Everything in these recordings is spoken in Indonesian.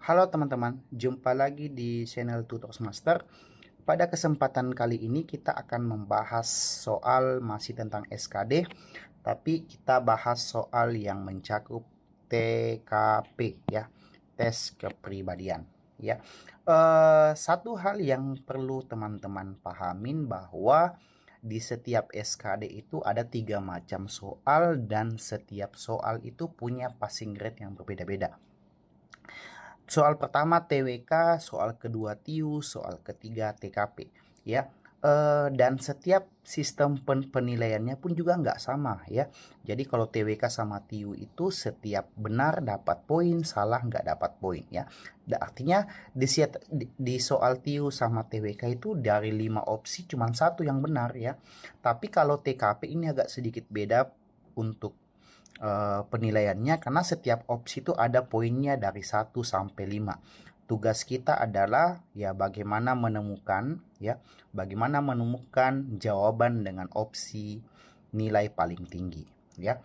Halo teman-teman, jumpa lagi di channel Tutors Master. Pada kesempatan kali ini kita akan membahas soal masih tentang SKD, tapi kita bahas soal yang mencakup TKP ya, tes kepribadian ya. Satu hal yang perlu teman-teman pahamin bahwa di setiap SKD itu ada 3 macam soal dan setiap soal itu punya passing grade yang berbeda-beda. Soal pertama TWK, soal kedua TIU, soal ketiga TKP, ya. Dan setiap sistem penilaiannya pun juga nggak sama ya. Jadi kalau TWK sama TIU itu setiap benar dapat poin, salah nggak dapat poin ya. Artinya di soal TIU sama TWK itu dari 5 opsi cuma satu yang benar ya. Tapi kalau TKP ini agak sedikit beda untuk penilaiannya karena setiap opsi itu ada poinnya dari 1 sampai 5. Tugas kita adalah bagaimana menemukan jawaban dengan opsi nilai paling tinggi ya.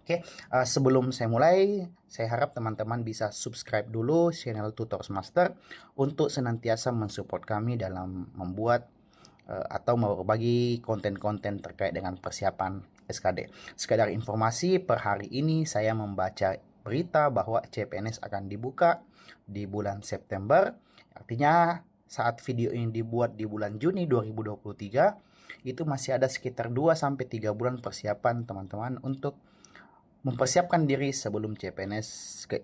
Oke, sebelum saya mulai, saya harap teman-teman bisa subscribe dulu channel Tutors Master untuk senantiasa mensupport kami dalam membuat atau berbagi konten-konten terkait dengan persiapan SKD. Sekadar informasi, per hari ini saya membaca berita bahwa CPNS akan dibuka di bulan September. Artinya saat video ini dibuat di bulan Juni 2023, itu masih ada sekitar 2-3 bulan persiapan teman-teman untuk mempersiapkan diri sebelum CPNS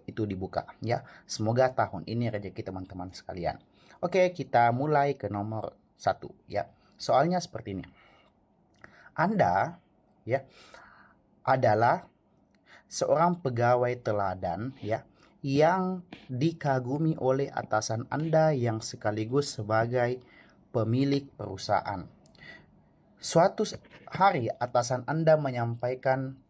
itu dibuka ya. Semoga tahun ini rezeki teman-teman sekalian. Oke, kita mulai ke nomor 1 ya. Soalnya seperti ini. Anda ya adalah seorang pegawai teladan ya yang dikagumi oleh atasan Anda yang sekaligus sebagai pemilik perusahaan. Suatu hari atasan Anda menyampaikan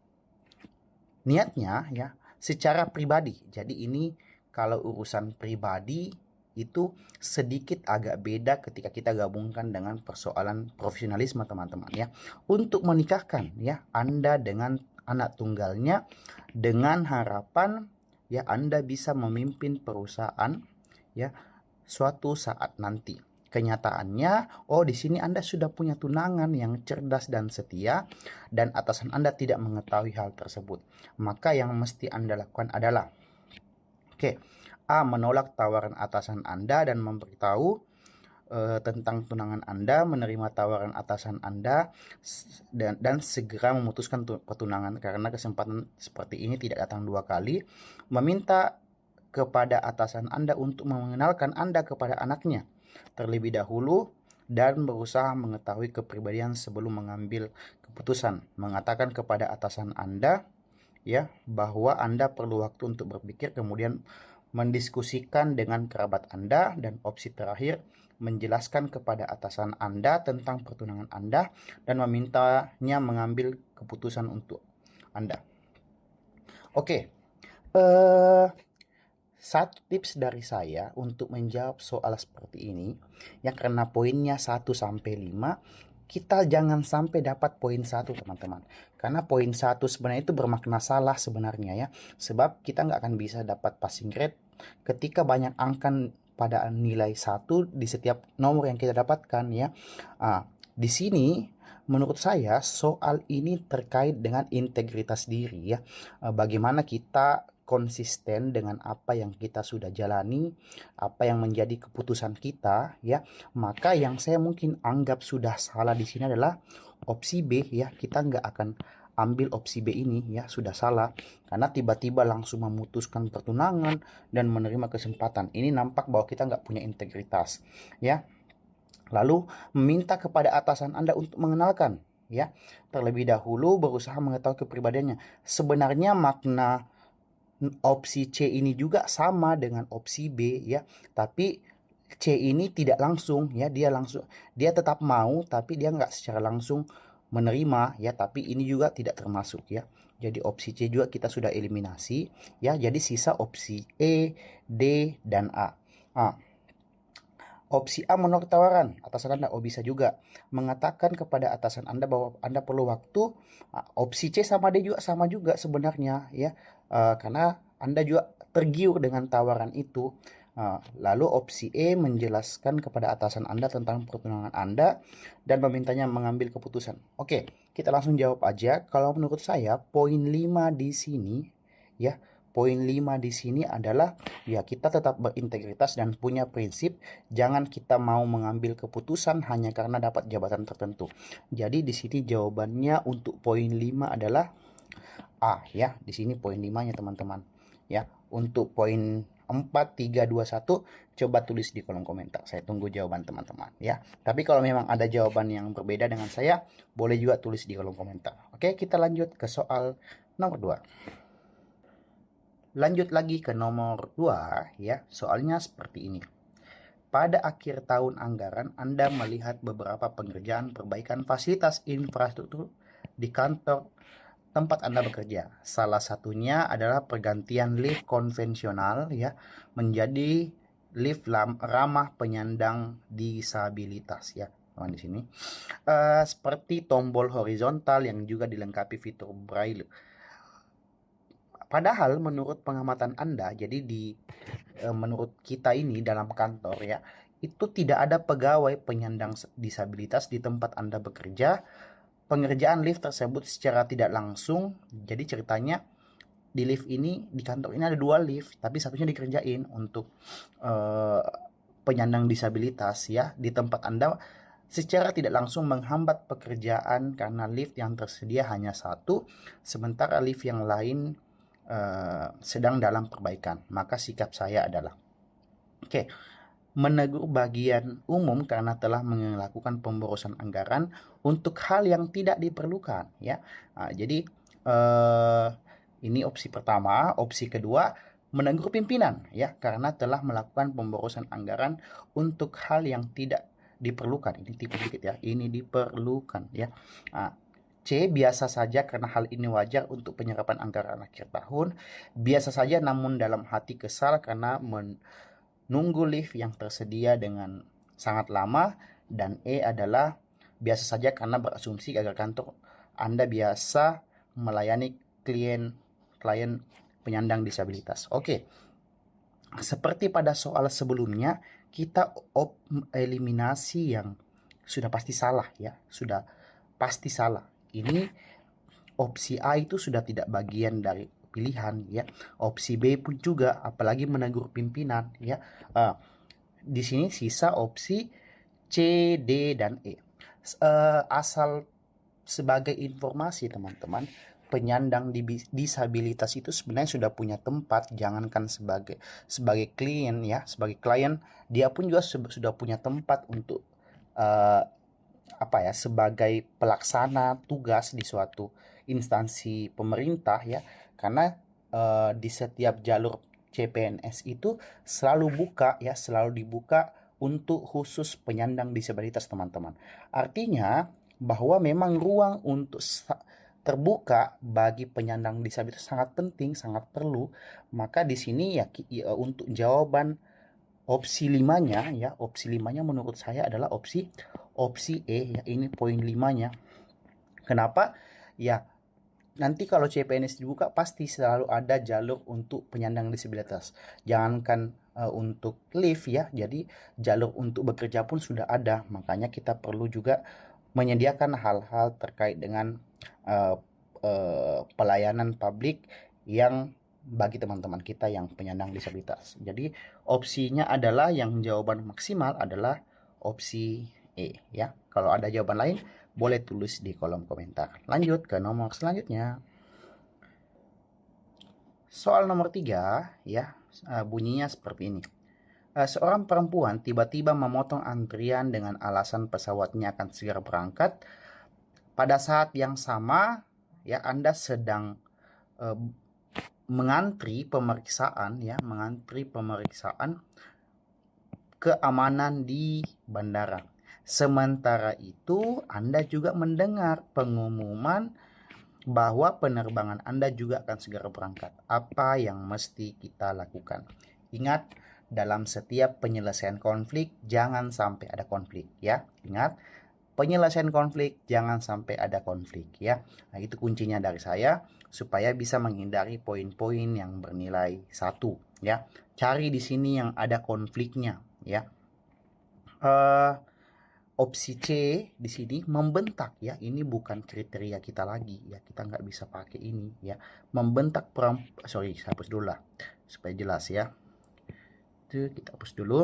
niatnya ya secara pribadi. Jadi ini kalau urusan pribadi itu sedikit agak beda ketika kita gabungkan dengan persoalan profesionalisme teman-teman ya. Untuk menikahkan ya Anda dengan anak tunggalnya dengan harapan ya Anda bisa memimpin perusahaan ya suatu saat nanti. Kenyataannya, di sini Anda sudah punya tunangan yang cerdas dan setia dan atasan Anda tidak mengetahui hal tersebut. Maka yang mesti Anda lakukan adalah A. Menolak tawaran atasan Anda dan memberitahu tentang tunangan Anda, menerima tawaran atasan Anda dan segera memutuskan pertunangan karena kesempatan seperti ini tidak datang 2 kali. Meminta kepada atasan Anda untuk mengenalkan Anda kepada anaknya terlebih dahulu dan berusaha mengetahui kepribadian sebelum mengambil keputusan. Mengatakan kepada atasan Anda ya bahwa Anda perlu waktu untuk berpikir, kemudian mendiskusikan dengan kerabat Anda, dan opsi terakhir menjelaskan kepada atasan Anda tentang pertunangan Anda dan memintanya mengambil keputusan untuk Anda. Oke. Satu tips dari saya untuk menjawab soal seperti ini ya, karena poinnya 1-5, kita jangan sampai dapat poin 1 teman-teman. Karena poin 1 sebenarnya itu bermakna salah sebenarnya ya. Sebab kita nggak akan bisa dapat passing grade ketika banyak angka pada nilai 1 di setiap nomor yang kita dapatkan ya. Di sini menurut saya soal ini terkait dengan integritas diri ya. Bagaimana kita konsisten dengan apa yang kita sudah jalani, apa yang menjadi keputusan kita ya. Maka yang saya mungkin anggap sudah salah di sini adalah opsi B ya. Kita nggak akan ambil opsi B ini ya, sudah salah karena tiba-tiba langsung memutuskan pertunangan dan menerima kesempatan. Ini nampak bahwa kita nggak punya integritas ya. Lalu meminta kepada atasan Anda untuk mengenalkan ya, terlebih dahulu berusaha mengetahui kepribadiannya. Sebenarnya makna opsi C ini juga sama dengan opsi B ya, tapi C ini tidak langsung ya, dia tetap mau tapi dia nggak secara langsung menerima ya, tapi ini juga tidak termasuk ya. Jadi opsi C juga kita sudah eliminasi ya, jadi sisa opsi E, D, dan A. Opsi A menolak tawaran atasan Anda. Bisa juga mengatakan kepada atasan Anda bahwa Anda perlu waktu. Opsi C sama D juga sama juga sebenarnya ya. Karena Anda juga tergiur dengan tawaran itu. Lalu opsi E menjelaskan kepada atasan Anda tentang pertunangan Anda dan memintanya mengambil keputusan. Oke, kita langsung jawab aja. Kalau menurut saya poin 5 di sini ya, poin 5 di sini adalah ya kita tetap berintegritas dan punya prinsip, jangan kita mau mengambil keputusan hanya karena dapat jabatan tertentu. Jadi di sini jawabannya untuk poin 5 adalah A ya. Di sini poin 5-nya teman-teman. Ya, untuk poin 4, 3, 2, 1 coba tulis di kolom komentar. Saya tunggu jawaban teman-teman ya. Tapi kalau memang ada jawaban yang berbeda dengan saya, boleh juga tulis di kolom komentar. Oke, kita lanjut ke soal nomor 2. Lanjut lagi ke nomor 2 ya. Soalnya seperti ini. Pada akhir tahun anggaran, Anda melihat beberapa pengerjaan perbaikan fasilitas infrastruktur di kantor tempat Anda bekerja. Salah satunya adalah pergantian lift konvensional ya menjadi lift ramah penyandang disabilitas ya. Di sini seperti tombol horizontal yang juga dilengkapi fitur braille. Padahal menurut pengamatan Anda, jadi menurut kita ini dalam kantor ya, itu tidak ada pegawai penyandang disabilitas di tempat Anda bekerja. Pengerjaan lift tersebut secara tidak langsung, jadi ceritanya di lift ini, di kantor ini ada 2 lift, tapi satunya dikerjain untuk penyandang disabilitas ya. Di tempat Anda secara tidak langsung menghambat pekerjaan karena lift yang tersedia hanya 1, sementara lift yang lain sedang dalam perbaikan. Maka sikap saya adalah menegur bagian umum karena telah melakukan pemborosan anggaran untuk hal yang tidak diperlukan ya. Jadi ini opsi pertama. Opsi kedua, menegur pimpinan ya karena telah melakukan pemborosan anggaran untuk hal yang tidak diperlukan. Ini tipe dikit ya. Ini diperlukan ya. C, biasa saja karena hal ini wajar untuk penyerapan anggaran akhir tahun. Biasa saja namun dalam hati kesal karena nunggu lift yang tersedia dengan sangat lama. Dan E adalah biasa saja karena berasumsi agar kantor Anda biasa melayani klien penyandang disabilitas. Oke. Seperti pada soal sebelumnya, kita eliminasi yang sudah pasti salah ya, sudah pasti salah. Ini opsi A itu sudah tidak bagian dari pilihan ya. Opsi B pun juga, apalagi menegur pimpinan ya. Di sini sisa opsi C, D, dan E. Asal sebagai informasi teman-teman, penyandang disabilitas itu sebenarnya sudah punya tempat, jangankan sebagai klien ya, sebagai klien dia pun juga sudah punya tempat untuk sebagai pelaksana tugas di suatu instansi pemerintah ya, karena di setiap jalur CPNS itu selalu dibuka untuk khusus penyandang disabilitas teman-teman. Artinya bahwa memang ruang untuk terbuka bagi penyandang disabilitas sangat penting, sangat perlu. Maka di sini ya untuk jawaban opsi 5-nya ya, opsi 5-nya menurut saya adalah opsi E ya. Ini poin 5-nya. Kenapa? Ya, nanti kalau CPNS dibuka pasti selalu ada jalur untuk penyandang disabilitas. Jangankan untuk lift ya, jadi jalur untuk bekerja pun sudah ada. Makanya kita perlu juga menyediakan hal-hal terkait dengan pelayanan publik yang bagi teman-teman kita yang penyandang disabilitas. Jadi opsinya adalah yang jawaban maksimal adalah opsi E ya. Kalau ada jawaban lain boleh tulis di kolom komentar. Lanjut ke nomor selanjutnya. Soal nomor 3 ya, bunyinya seperti ini. Seorang perempuan tiba-tiba memotong antrian dengan alasan pesawatnya akan segera berangkat. Pada saat yang sama ya, Anda sedang mengantri pemeriksaan keamanan di bandara. Sementara itu Anda juga mendengar pengumuman bahwa penerbangan Anda juga akan segera berangkat. Apa yang mesti kita lakukan? Ingat, dalam setiap penyelesaian konflik jangan sampai ada konflik ya. Ingat, penyelesaian konflik jangan sampai ada konflik ya. Itu kuncinya dari saya supaya bisa menghindari poin-poin yang bernilai 1 ya. Cari di sini yang ada konfliknya, ya. Eh, Opsi C di sini membentak, ya. Ini bukan kriteria kita lagi, ya. Kita nggak bisa pakai ini, ya. Membentak sorry, saya hapus dulu lah supaya jelas, ya. Itu kita hapus dulu.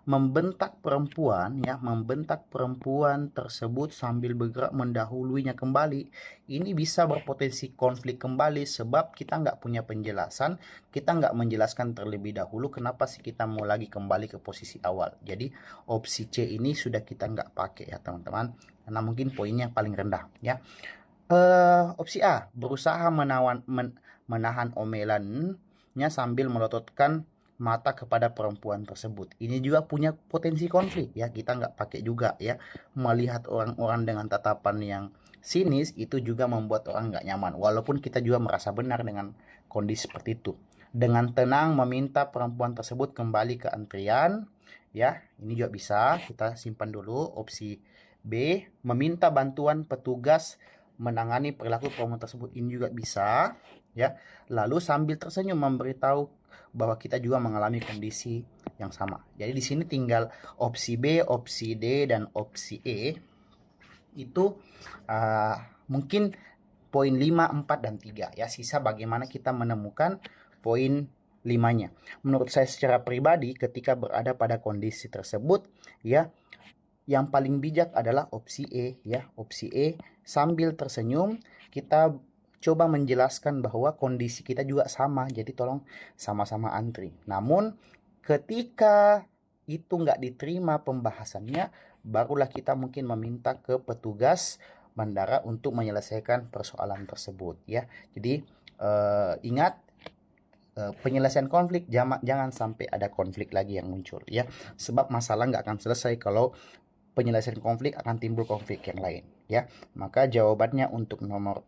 Membentak perempuan, ya, membentak perempuan tersebut sambil bergerak mendahulunya kembali, ini bisa berpotensi konflik kembali sebab kita nggak punya penjelasan, kita nggak menjelaskan terlebih dahulu kenapa sih kita mau lagi kembali ke posisi awal. Jadi opsi C ini sudah kita nggak pakai, ya teman-teman, karena mungkin poinnya paling rendah, ya. Opsi A, berusaha menahan omelannya sambil melototkan mata kepada perempuan tersebut. Ini juga punya potensi konflik, ya. Kita nggak pakai juga, ya. Melihat orang-orang dengan tatapan yang sinis itu juga membuat orang nggak nyaman. Walaupun kita juga merasa benar dengan kondisi seperti itu. Dengan tenang meminta perempuan tersebut kembali ke antrian, ya. Ini juga bisa. Kita simpan dulu. Opsi B, meminta bantuan petugas menangani perilaku perempuan tersebut, ini juga bisa, ya. Lalu sambil tersenyum memberitahu bahwa kita juga mengalami kondisi yang sama. Jadi di sini tinggal opsi B, opsi D, dan opsi E. Itu mungkin poin 5, 4, dan 3, ya. Sisa bagaimana kita menemukan poin 5-nya. Menurut saya secara pribadi ketika berada pada kondisi tersebut, ya, yang paling bijak adalah opsi E, ya. Opsi E, sambil tersenyum kita coba menjelaskan bahwa kondisi kita juga sama, jadi tolong sama-sama antri. Namun ketika itu nggak diterima pembahasannya, barulah kita mungkin meminta ke petugas bandara untuk menyelesaikan persoalan tersebut, ya. Jadi ingat, penyelesaian konflik jangan sampai ada konflik lagi yang muncul, ya. Sebab masalah nggak akan selesai kalau penyelesaian konflik, akan timbul konflik yang lain, ya. Maka jawabannya untuk nomor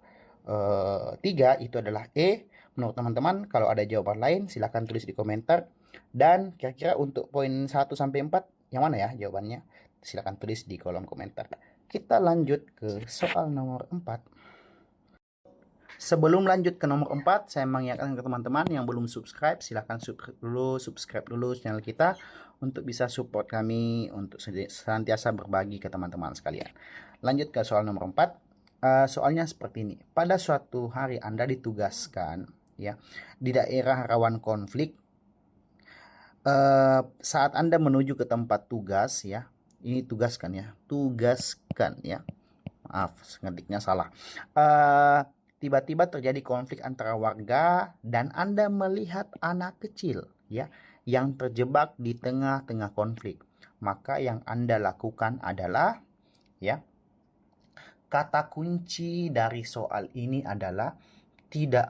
3 itu adalah E. Menurut teman-teman, kalau ada jawaban lain silahkan tulis di komentar. Dan kira-kira untuk poin 1 sampai 4 yang mana ya jawabannya? Silahkan tulis di kolom komentar. Kita lanjut ke soal nomor 4. Sebelum lanjut ke nomor 4, saya mengingatkan ke teman-teman yang belum subscribe, silahkan subscribe dulu channel kita untuk bisa support kami untuk senantiasa berbagi ke teman-teman sekalian. Lanjut ke soal nomor 4. Soalnya seperti ini. Pada suatu hari Anda ditugaskan, ya, di daerah rawan konflik. Saat Anda menuju ke tempat tugas, ya, ini tugaskan, ya, maaf, ngetiknya salah. Tiba-tiba terjadi konflik antara warga dan Anda melihat anak kecil, ya, yang terjebak di tengah-tengah konflik. Maka yang Anda lakukan adalah, ya, kata kunci dari soal ini adalah tidak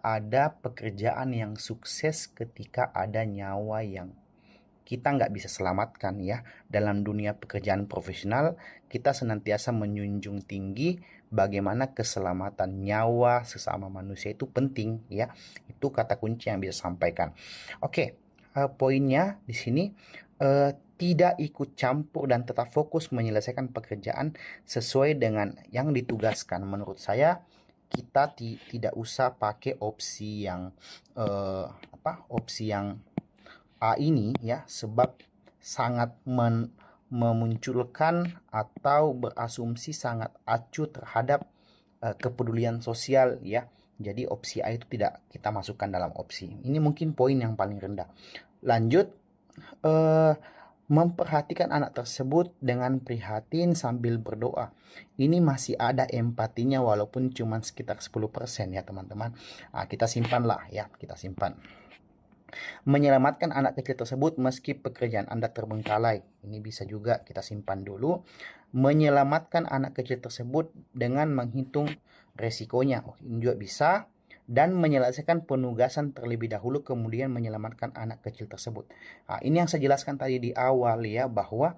ada pekerjaan yang sukses ketika ada nyawa yang kita nggak bisa selamatkan, ya. Dalam dunia pekerjaan profesional, kita senantiasa menjunjung tinggi bagaimana keselamatan nyawa sesama manusia itu penting, ya. Itu kata kunci yang bisa sampaikan. Oke, poinnya di sini, tidak ikut campur dan tetap fokus menyelesaikan pekerjaan sesuai dengan yang ditugaskan. Menurut saya kita tidak usah pakai opsi yang opsi yang A ini, ya, sebab sangat memunculkan atau berasumsi sangat acuh terhadap kepedulian sosial, ya. Jadi opsi A itu tidak kita masukkan dalam opsi. Ini mungkin poin yang paling rendah. Lanjut, memperhatikan anak tersebut dengan prihatin sambil berdoa. Ini masih ada empatinya walaupun cuma sekitar 10%, ya teman-teman. Kita simpanlah, ya, kita simpan. Menyelamatkan anak kecil tersebut meski pekerjaan Anda terbengkalai. Ini bisa juga kita simpan dulu. Menyelamatkan anak kecil tersebut dengan menghitung resikonya. Ini juga bisa. Dan menyelesaikan penugasan terlebih dahulu kemudian menyelamatkan anak kecil tersebut. Ini yang saya jelaskan tadi di awal, ya, bahwa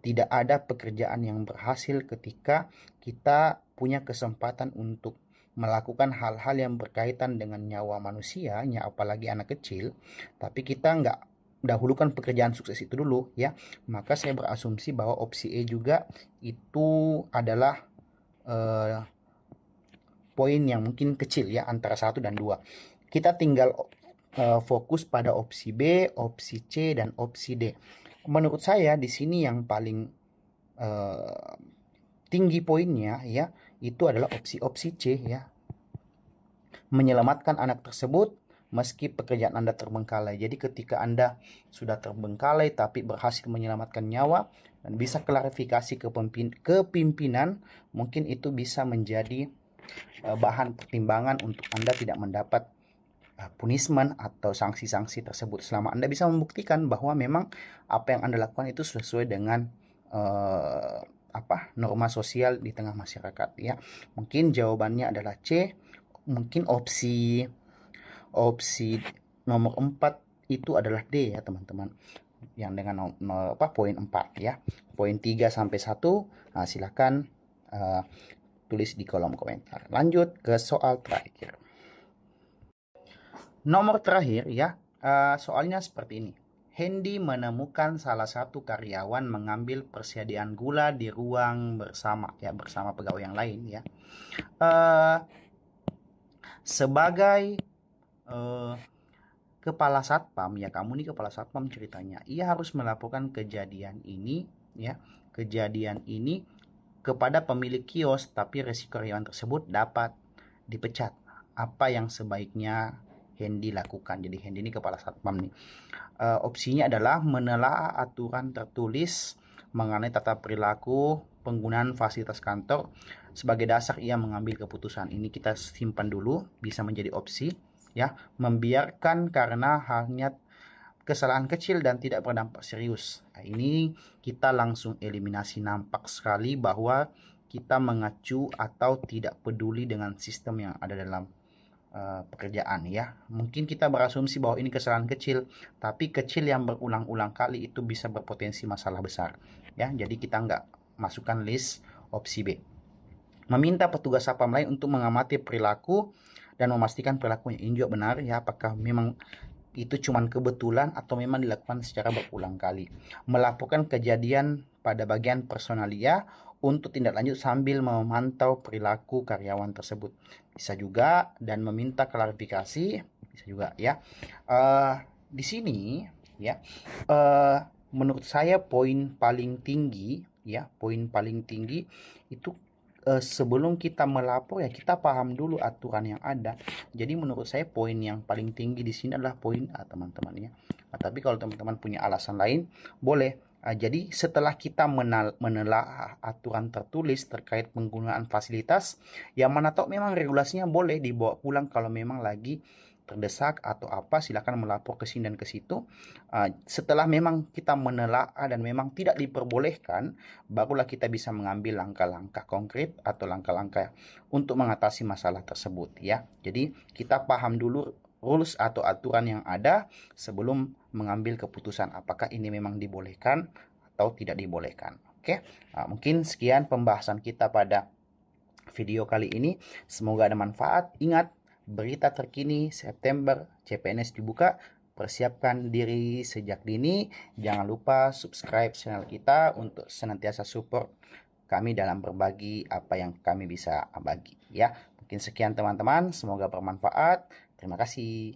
tidak ada pekerjaan yang berhasil ketika kita punya kesempatan untuk melakukan hal-hal yang berkaitan dengan nyawa manusia, apalagi anak kecil, tapi kita nggak dahulukan pekerjaan sukses itu dulu, ya. Maka saya berasumsi bahwa opsi E juga itu adalah poin yang mungkin kecil, ya, antara 1 dan 2. kita tinggal fokus pada opsi B, opsi C, dan opsi D. Menurut saya di sini yang paling tinggi poinnya ya, itu adalah opsi C ya. Menyelamatkan anak tersebut meski pekerjaan Anda terbengkalai. Jadi ketika Anda sudah terbengkalai tapi berhasil menyelamatkan nyawa dan bisa klarifikasi ke pimpinan, mungkin itu bisa menjadi bahan pertimbangan untuk Anda tidak mendapat punishment atau sanksi-sanksi tersebut selama Anda bisa membuktikan bahwa memang apa yang Anda lakukan itu sesuai dengan norma sosial di tengah masyarakat ya. Mungkin jawabannya adalah C. Mungkin opsi nomor 4 itu adalah D ya teman-teman, yang dengan poin 4 ya. Poin 3 sampai 1 silakan tulis di kolom komentar. Lanjut ke soal terakhir. Nomor terakhir ya, soalnya seperti ini. Hendy menemukan salah satu karyawan mengambil persediaan gula di ruang bersama pegawai yang lain ya. Sebagai kepala satpam ya, kamu nih kepala satpam ceritanya, ia harus melaporkan kejadian ini kepada pemilik kios, tapi resiko karyawan tersebut dapat dipecat. Apa yang sebaiknya Hendy lakukan? Jadi Hendy ini kepala satpam nih. Opsinya adalah menelaah aturan tertulis mengenai tata perilaku penggunaan fasilitas kantor sebagai dasar ia mengambil keputusan. Ini kita simpan dulu, bisa menjadi opsi ya. Membiarkan karena hanya kesalahan kecil dan tidak berdampak serius. Nah, ini kita langsung eliminasi. Nampak sekali bahwa kita mengacu atau tidak peduli dengan sistem yang ada dalam pekerjaan ya. Mungkin kita berasumsi bahwa ini kesalahan kecil, tapi kecil yang berulang-ulang kali itu bisa berpotensi masalah besar ya. Jadi kita nggak masukkan list opsi B. Meminta petugas satpam lain untuk mengamati perilaku dan memastikan perilakunya. Ini juga benar ya, apakah memang itu cuma kebetulan atau memang dilakukan secara berulang kali. Melaporkan kejadian pada bagian personalia untuk tindak lanjut sambil memantau perilaku karyawan tersebut. Bisa juga, dan meminta klarifikasi bisa juga ya. Di sini ya, menurut saya poin paling tinggi itu sebelum kita melapor ya, kita paham dulu aturan yang ada. Jadi menurut saya poin yang paling tinggi di sini adalah poin A teman-teman ya. Tapi kalau teman-teman punya alasan lain boleh. Jadi setelah kita menelaah aturan tertulis terkait penggunaan fasilitas, yang mana tahu memang regulasinya boleh dibawa pulang kalau memang lagi terdesak atau apa, silakan melapor ke sini dan ke situ. Setelah memang kita menelaah dan memang tidak diperbolehkan, barulah kita bisa mengambil langkah-langkah konkret atau langkah-langkah untuk mengatasi masalah tersebut ya. Jadi kita paham dulu rules atau aturan yang ada sebelum mengambil keputusan apakah ini memang dibolehkan atau tidak dibolehkan. Oke, mungkin sekian pembahasan kita pada video kali ini. Semoga ada manfaat. Ingat, berita terkini September CPNS dibuka. Persiapkan diri sejak dini. Jangan lupa subscribe channel kita untuk senantiasa support kami dalam berbagi apa yang kami bisa bagi ya. Mungkin sekian teman-teman, semoga bermanfaat. Terima kasih.